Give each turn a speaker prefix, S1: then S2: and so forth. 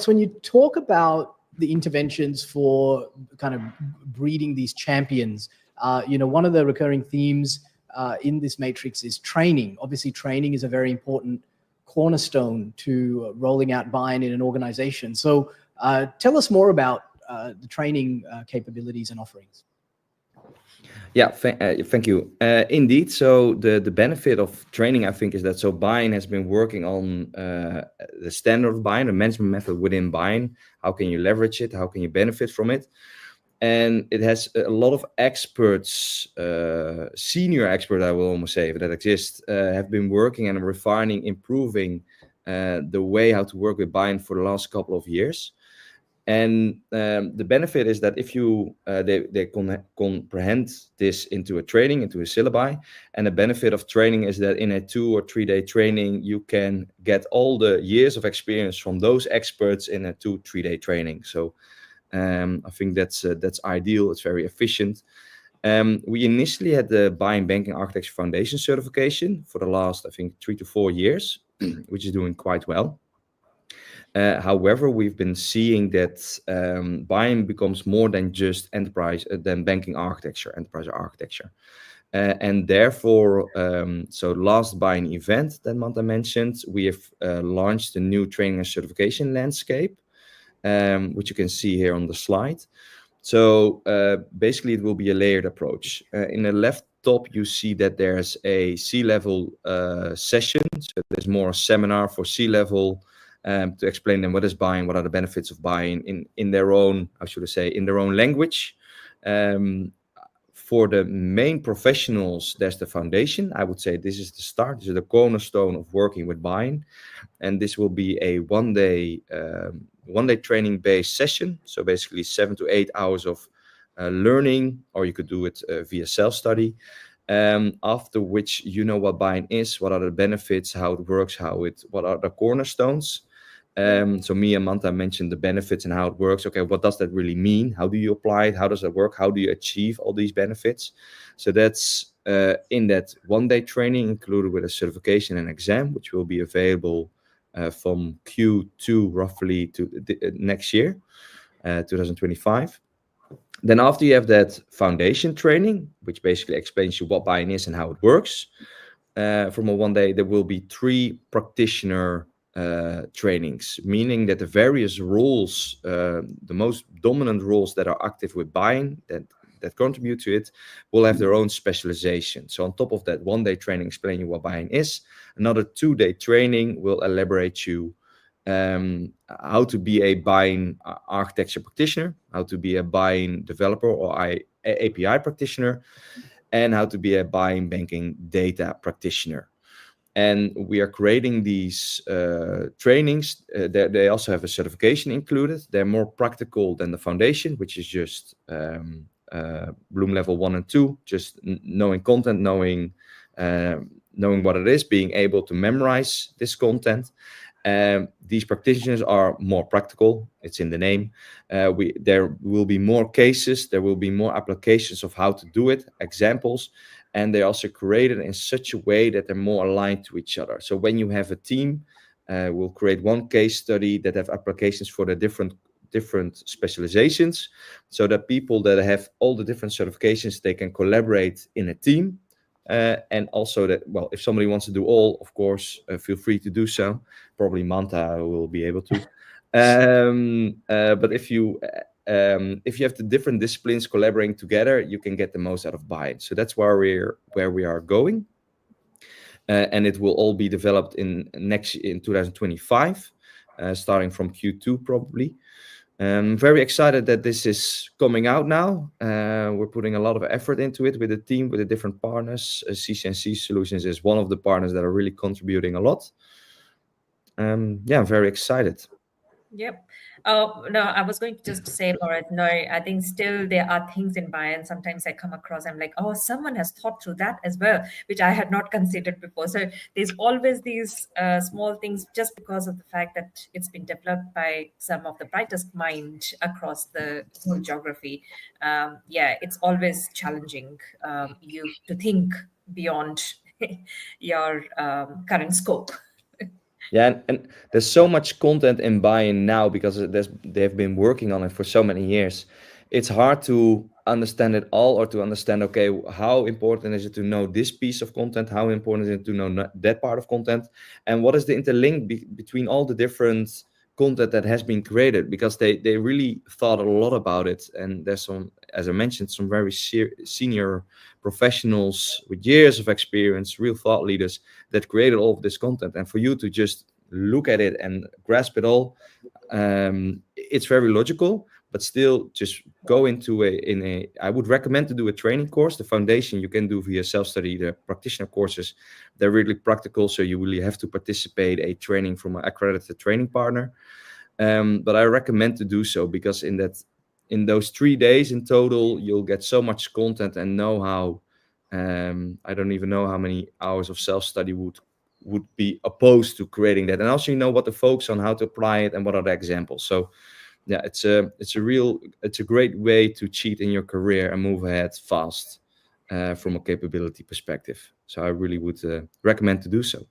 S1: So when you talk about the interventions for kind of breeding these champions, one of the recurring themes in this matrix is training. Obviously, training is a very important cornerstone to rolling out BIAN in an organization. So tell us more about the training capabilities and offerings.
S2: Yeah, thank you. Indeed, so the benefit of training, I think, is that so BIAN has been working on the standard of BIAN, the management method within BIAN. How can you leverage it? How can you benefit from it? And it has a lot of experts, senior experts, I will almost say, that exist, have been working and refining, improving the way how to work with BIAN for the last couple of years. And the benefit is that if you they comprehend this into a training, into a syllabi, and the benefit of training is that in a 2 or 3 day training, you can get all the years of experience from those experts in a 2-3 day training. So I think that's ideal. It's very efficient. We initially had the BIAN Banking Architecture Foundation Certification for the last, I think, 3 to 4 years, which is doing quite well. However, we've been seeing that BIAN becomes more than just than banking architecture, enterprise architecture. And therefore, so last BIAN event that Manta mentioned, we have launched a new training and certification landscape, which you can see here on the slide. So basically, it will be a layered approach. In the left top, you see that there's a C-level session. So there's more a seminar for C-level to explain them what is BIAN, what are the benefits of BIAN in their own, how should I say, in their own language. For the main professionals, there's the foundation. I would say this is the start. This is the cornerstone of working with BIAN. And this will be a one-day training-based session. So basically 7 to 8 hours of learning, or you could do it via self-study. After which you know what BIAN is, what are the benefits, how it works, what are the cornerstones. So me and Manta mentioned the benefits and how it works. Okay, what does that really mean? How do you apply it? How does that work? How do you achieve all these benefits? So that's in that one-day training included with a certification and exam, which will be available from Q2 roughly to next year, 2025. Then after you have that foundation training, which basically explains you what BIAN is and how it works, from a one day, there will be 3 practitioner trainings, meaning that the various roles, the most dominant roles that are active with BIAN, that contribute to it, will have their own specialization. So on top of that one-day training, explain you what BIAN is, another 2-day training will elaborate you how to be a BIAN architecture practitioner, how to be a BIAN developer or API practitioner, and how to be a BIAN banking data practitioner. And we are creating these trainings. They also have a certification included. They're more practical than the foundation, which is just Bloom level 1 and 2, just knowing content, knowing what it is, being able to memorize this content. These practitioners are more practical. It's in the name. There will be more cases. There will be more applications of how to do it, examples. And they're also created in such a way that they're more aligned to each other. So when you have a team, we'll create one case study that have applications for the different specializations, so that people that have all the different certifications, they can collaborate in a team. And also that, well, if somebody wants to do all, of course, feel free to do so. Probably Manta will be able to. But if you have the different disciplines collaborating together, you can get the most out of BIAN. So that's where we are going. And it will all be developed in 2025, starting from Q2 probably. I'm very excited that this is coming out now. We're putting a lot of effort into it with the team, with the different partners. CCNC Solutions is one of the partners that are really contributing a lot. I'm very excited.
S3: Yep. No, I was going to just say, Laura, no, I think still there are things in BIAN. Sometimes I come across, I'm like, oh, someone has thought through that as well, which I had not considered before. So there's always these small things, just because of the fact that it's been developed by some of the brightest minds across the whole geography. It's always challenging you to think beyond your current scope.
S2: Yeah, and there's so much content in BIAN now because they've been working on it for so many years. It's hard to understand it all, or to understand, okay, how important is it to know this piece of content? How important is it to know that part of content? And what is the interlink between all the different content that has been created? Because they really thought a lot about it. And there's some, as I mentioned, some very senior professionals with years of experience, real thought leaders that created all of this content. And for you to just look at it and grasp it all, it's very logical, but still just go into I would recommend to do a training course. The foundation you can do via self-study. The practitioner courses, they're really practical, so you really have to participate a training from an accredited training partner. But I recommend to do so, because in those 3 days in total, you'll get so much content and know-how. I don't even know how many hours of self-study would be opposed to creating that. And also, you know what to focus on, how to apply it, and what are the examples. So yeah, it's a great way to cheat in your career and move ahead fast from a capability perspective. So I really would recommend to do so.